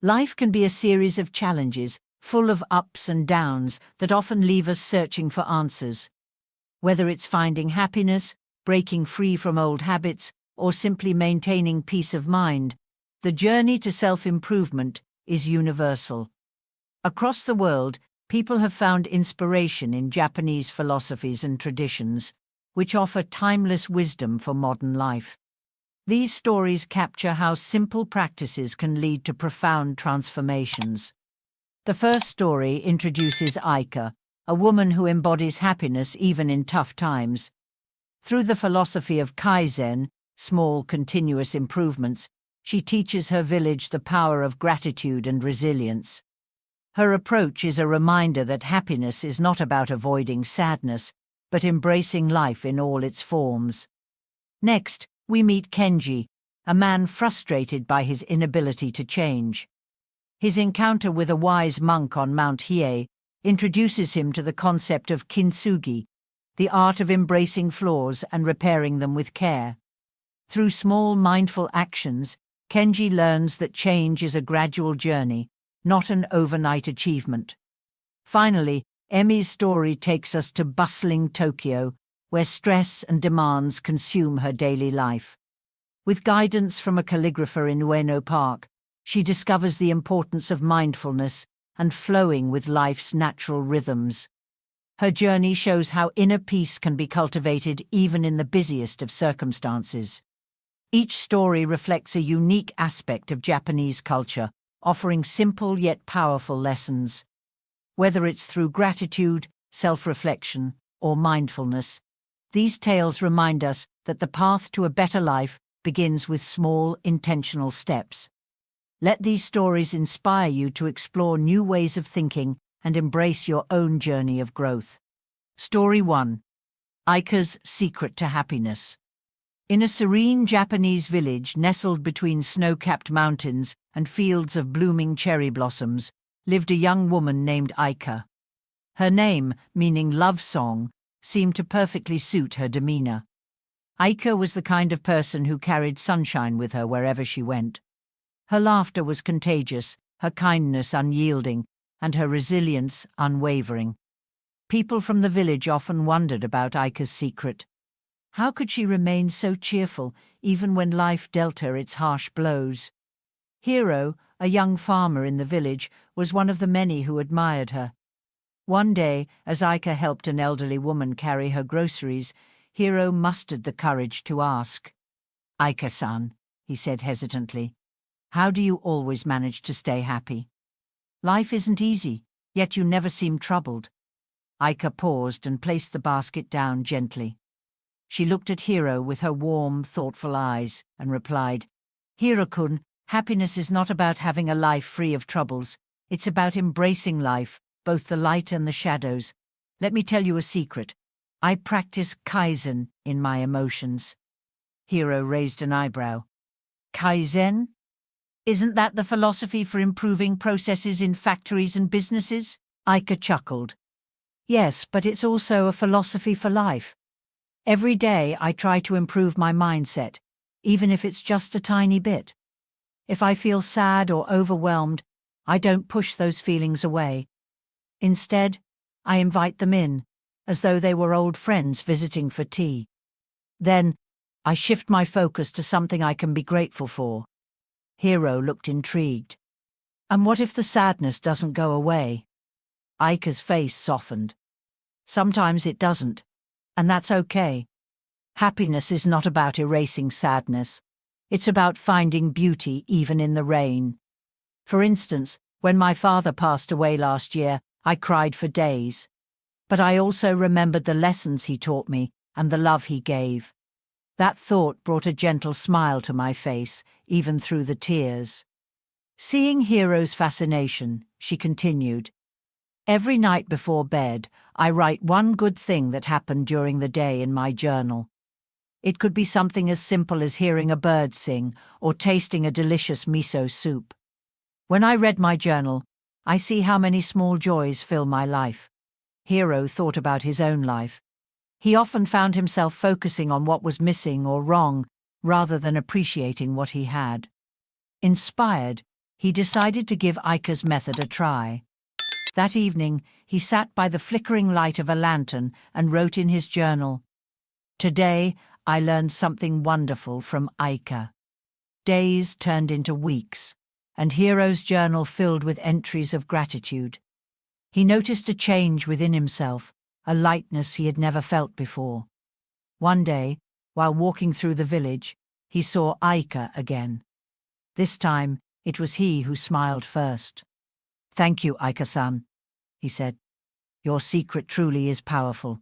Life can be a series of challenges, full of ups and downs that often leave us searching for answers. Whether it's finding happiness, breaking free from old habits, or simply maintaining peace of mind, the journey to self-improvement is universal. Across the world, people have found inspiration in Japanese philosophies and traditions, which offer timeless wisdom for modern life. These stories capture how simple practices can lead to profound transformations. The first story introduces Aika, a woman who embodies happiness even in tough times. Through the philosophy of Kaizen, small continuous improvements, she teaches her village the power of gratitude and resilience. Her approach is a reminder that happiness is not about avoiding sadness, but embracing life in all its forms. Next, we meet Kenji, a man frustrated by his inability to change. His encounter with a wise monk on Mount Hiei introduces him to the concept of kintsugi, the art of embracing flaws and repairing them with care. Through small mindful actions, Kenji learns that change is a gradual journey, not an overnight achievement. Finally, Emi's story takes us to bustling Tokyo, where stress and demands consume her daily life. With guidance from a calligrapher in Ueno Park, she discovers the importance of mindfulness and flowing with life's natural rhythms. Her journey shows how inner peace can be cultivated even in the busiest of circumstances. Each story reflects a unique aspect of Japanese culture, offering simple yet powerful lessons. Whether it's through gratitude, self-reflection, or mindfulness, these tales remind us that the path to a better life begins with small, intentional steps. Let these stories inspire you to explore new ways of thinking and embrace your own journey of growth. Story 1. Aika's Secret to Happiness. In a serene Japanese village nestled between snow-capped mountains and fields of blooming cherry blossoms, lived a young woman named Aika. Her name, meaning love song, seemed to perfectly suit her demeanor. Aika was the kind of person who carried sunshine with her wherever she went. Her laughter was contagious, her kindness unyielding, and her resilience unwavering. People from the village often wondered about Aika's secret. How could she remain so cheerful even when life dealt her its harsh blows? Hiro, a young farmer in the village, was one of the many who admired her. One day, as Aika helped an elderly woman carry her groceries, Hiro mustered the courage to ask. "Aika-san," he said hesitantly, "how do you always manage to stay happy? Life isn't easy, yet you never seem troubled." Aika paused and placed the basket down gently. She looked at Hiro with her warm, thoughtful eyes and replied, "Hiro-kun, happiness is not about having a life free of troubles. It's about embracing life, both the light and the shadows. Let me tell you a secret. I practice Kaizen in my emotions." Hiro raised an eyebrow. "Kaizen? Isn't that the philosophy for improving processes in factories and businesses?" Aika chuckled. "Yes, but it's also a philosophy for life. Every day I try to improve my mindset, even if it's just a tiny bit. If I feel sad or overwhelmed, I don't push those feelings away. Instead, I invite them in, as though they were old friends visiting for tea. Then, I shift my focus to something I can be grateful for." Hiro looked intrigued. "And what if the sadness doesn't go away?" Aika's face softened. "Sometimes it doesn't, and that's okay. Happiness is not about erasing sadness. It's about finding beauty even in the rain. For instance, when my father passed away last year, I cried for days. But I also remembered the lessons he taught me and the love he gave. That thought brought a gentle smile to my face, even through the tears." Seeing Hiro's fascination, she continued, "Every night before bed, I write one good thing that happened during the day in my journal. It could be something as simple as hearing a bird sing or tasting a delicious miso soup. When I read my journal, I see how many small joys fill my life." Hiro thought about his own life. He often found himself focusing on what was missing or wrong rather than appreciating what he had. Inspired, he decided to give Aika's method a try. That evening, he sat by the flickering light of a lantern and wrote in his journal, "Today, I learned something wonderful from Aika." Days turned into weeks, and Hero's journal filled with entries of gratitude. He noticed a change within himself, a lightness he had never felt before. One day, while walking through the village, he saw Aika again. This time, it was he who smiled first. "Thank you, Aika-san," he said. "Your secret truly is powerful."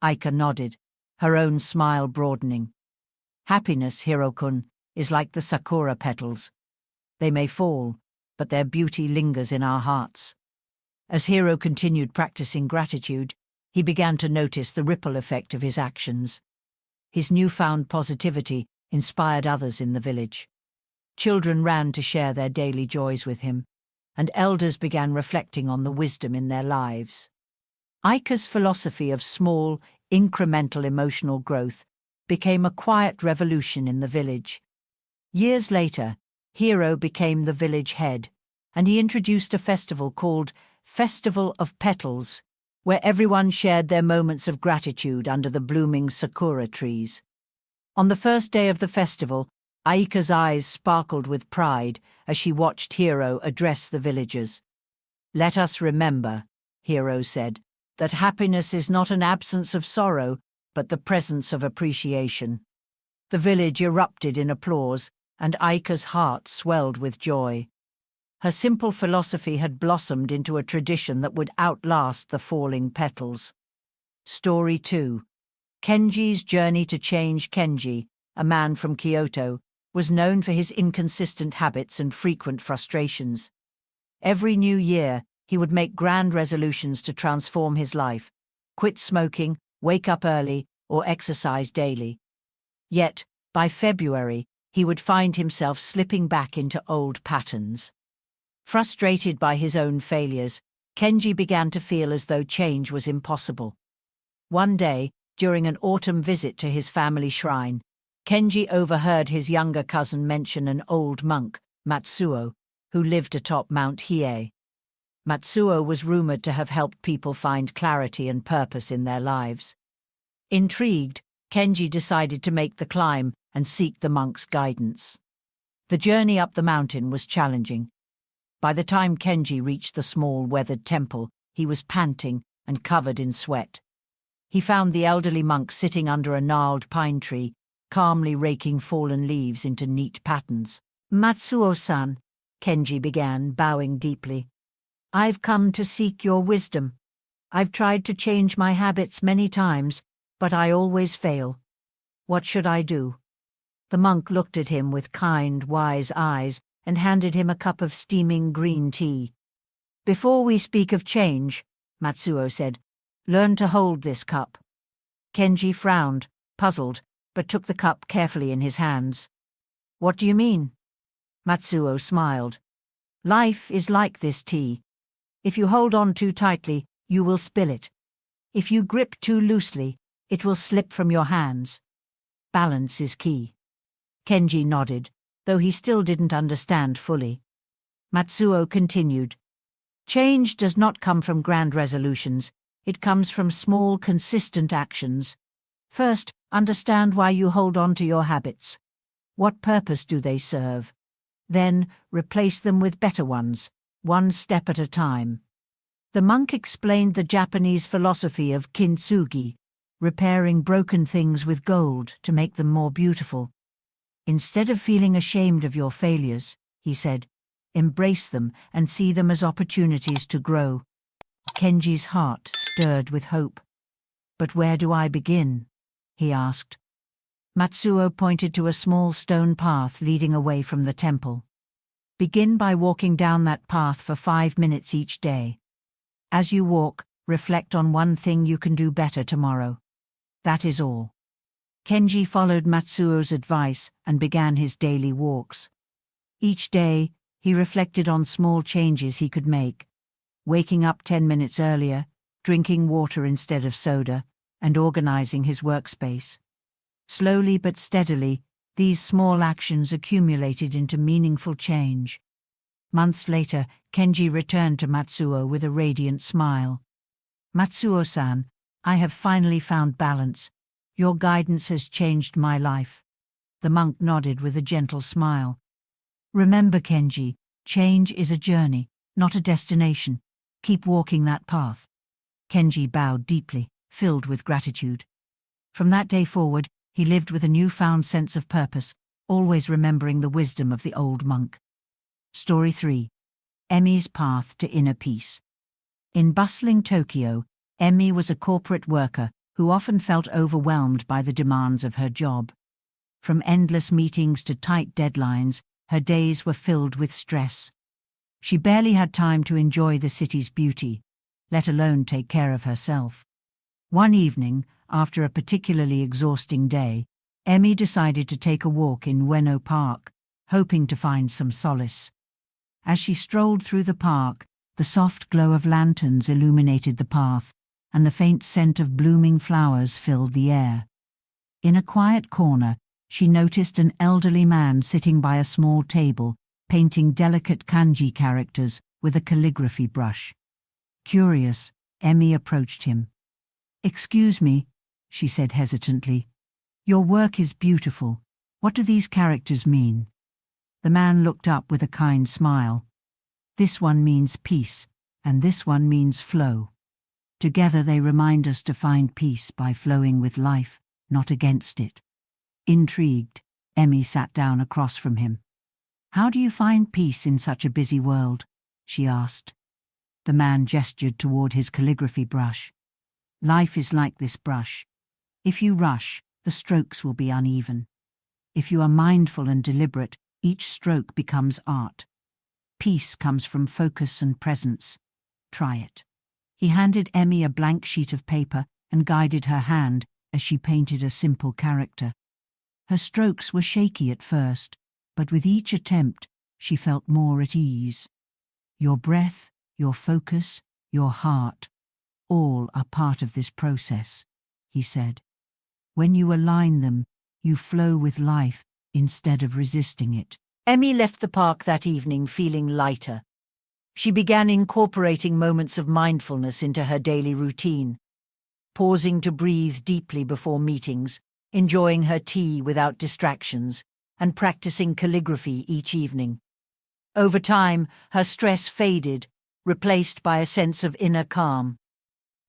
Aika nodded, her own smile broadening. "Happiness, Hiro-kun, is like the sakura petals. They may fall, but their beauty lingers in our hearts." As Hiro continued practicing gratitude, he began to notice the ripple effect of his actions. His newfound positivity inspired others in the village. Children ran to share their daily joys with him, and elders began reflecting on the wisdom in their lives. Aika's philosophy of small, incremental emotional growth became a quiet revolution in the village. Years later, Hiro became the village head, and he introduced a festival called Festival of Petals, where everyone shared their moments of gratitude under the blooming sakura trees. On the first day of the festival, Aika's eyes sparkled with pride as she watched Hiro address the villagers. "Let us remember," Hiro said, "that happiness is not an absence of sorrow, but the presence of appreciation." The village erupted in applause, and Aika's heart swelled with joy. Her simple philosophy had blossomed into a tradition that would outlast the falling petals. Story 2. Kenji's journey to change. Kenji, a man from Kyoto, was known for his inconsistent habits and frequent frustrations. Every new year, he would make grand resolutions to transform his life, quit smoking, wake up early, or exercise daily. Yet, by February, he would find himself slipping back into old patterns. Frustrated by his own failures, Kenji began to feel as though change was impossible. One day, during an autumn visit to his family shrine, Kenji overheard his younger cousin mention an old monk, Matsuo, who lived atop Mount Hiei. Matsuo was rumored to have helped people find clarity and purpose in their lives. Intrigued, Kenji decided to make the climb and seek the monk's guidance. The journey up the mountain was challenging. By the time Kenji reached the small weathered temple, he was panting and covered in sweat. He found the elderly monk sitting under a gnarled pine tree, calmly raking fallen leaves into neat patterns. "Matsuo-san," Kenji began, bowing deeply. "I've come to seek your wisdom. I've tried to change my habits many times, but I always fail. What should I do?" The monk looked at him with kind, wise eyes and handed him a cup of steaming green tea. "Before we speak of change," Matsuo said, "learn to hold this cup." Kenji frowned, puzzled, but took the cup carefully in his hands. "What do you mean?" Matsuo smiled. "Life is like this tea. If you hold on too tightly, you will spill it. If you grip too loosely, it will slip from your hands. Balance is key." Kenji nodded, though he still didn't understand fully. Matsuo continued, "Change does not come from grand resolutions. It comes from small, consistent actions. First, understand why you hold on to your habits. What purpose do they serve? Then, replace them with better ones, one step at a time." The monk explained the Japanese philosophy of kintsugi, repairing broken things with gold to make them more beautiful. "Instead of feeling ashamed of your failures," he said, "embrace them and see them as opportunities to grow." Kenji's heart stirred with hope. "But where do I begin?" he asked. Matsuo pointed to a small stone path leading away from the temple. "Begin by walking down that path for 5 minutes each day. As you walk, reflect on one thing you can do better tomorrow. That is all." Kenji followed Matsuo's advice and began his daily walks. Each day, he reflected on small changes he could make, waking up 10 minutes earlier, drinking water instead of soda, and organizing his workspace. Slowly but steadily, these small actions accumulated into meaningful change. Months later, Kenji returned to Matsuo with a radiant smile. "Matsuo-san, I have finally found balance. Your guidance has changed my life." The monk nodded with a gentle smile. "Remember, Kenji, change is a journey, not a destination. Keep walking that path." Kenji bowed deeply, filled with gratitude. From that day forward, he lived with a newfound sense of purpose, always remembering the wisdom of the old monk. Story 3. Emi's Path to Inner Peace. In bustling Tokyo, Emi was a corporate worker who often felt overwhelmed by the demands of her job. From endless meetings to tight deadlines, her days were filled with stress. She barely had time to enjoy the city's beauty, let alone take care of herself. One evening, after a particularly exhausting day, Emi decided to take a walk in Ueno Park, hoping to find some solace. As she strolled through the park, the soft glow of lanterns illuminated the path, and the faint scent of blooming flowers filled the air. In a quiet corner, she noticed an elderly man sitting by a small table, painting delicate kanji characters with a calligraphy brush. Curious, Emi approached him. "Excuse me," she said hesitantly. "Your work is beautiful. What do these characters mean?" The man looked up with a kind smile. "This one means peace, and this one means flow. Together they remind us to find peace by flowing with life, not against it." Intrigued, Emi sat down across from him. "How do you find peace in such a busy world?" she asked. The man gestured toward his calligraphy brush. "Life is like this brush. If you rush, the strokes will be uneven. If you are mindful and deliberate, each stroke becomes art. Peace comes from focus and presence. Try it." He handed Emi a blank sheet of paper and guided her hand as she painted a simple character. Her strokes were shaky at first, but with each attempt, she felt more at ease. Your breath, your focus, your heart, all are part of this process, he said. When you align them, you flow with life instead of resisting it. Emi left the park that evening feeling lighter. She began incorporating moments of mindfulness into her daily routine, pausing to breathe deeply before meetings, enjoying her tea without distractions, and practicing calligraphy each evening. Over time, her stress faded, replaced by a sense of inner calm.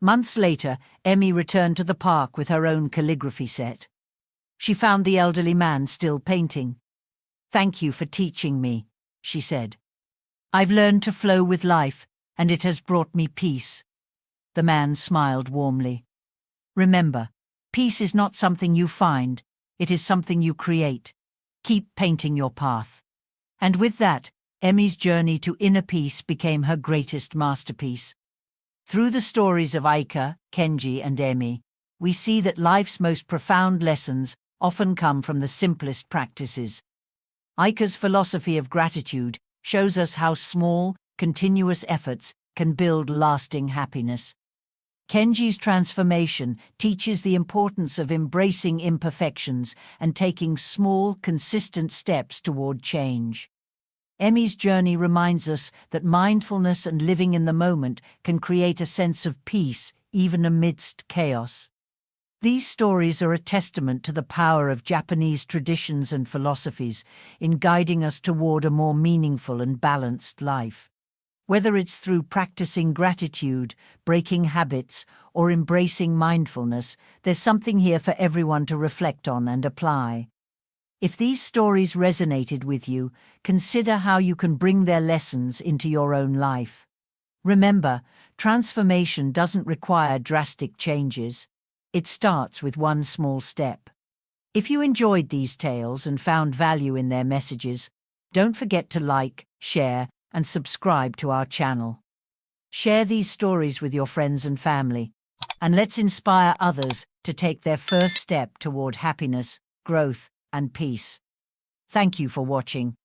Months later, Emi returned to the park with her own calligraphy set. She found the elderly man still painting. "Thank you for teaching me," she said. "I've learned to flow with life, and it has brought me peace." The man smiled warmly. "Remember, peace is not something you find, it is something you create. Keep painting your path." And with that, Emi's journey to inner peace became her greatest masterpiece. Through the stories of Aika, Kenji, and Emi, we see that life's most profound lessons often come from the simplest practices. Aika's philosophy of gratitude shows us how small, continuous efforts can build lasting happiness. Kenji's transformation teaches the importance of embracing imperfections and taking small, consistent steps toward change. Emi's journey reminds us that mindfulness and living in the moment can create a sense of peace even amidst chaos. These stories are a testament to the power of Japanese traditions and philosophies in guiding us toward a more meaningful and balanced life. Whether it's through practicing gratitude, breaking habits, or embracing mindfulness, there's something here for everyone to reflect on and apply. If these stories resonated with you, consider how you can bring their lessons into your own life. Remember, transformation doesn't require drastic changes. It starts with one small step. If you enjoyed these tales and found value in their messages, don't forget to like, share, and subscribe to our channel. Share these stories with your friends and family, and let's inspire others to take their first step toward happiness, growth, and peace. Thank you for watching.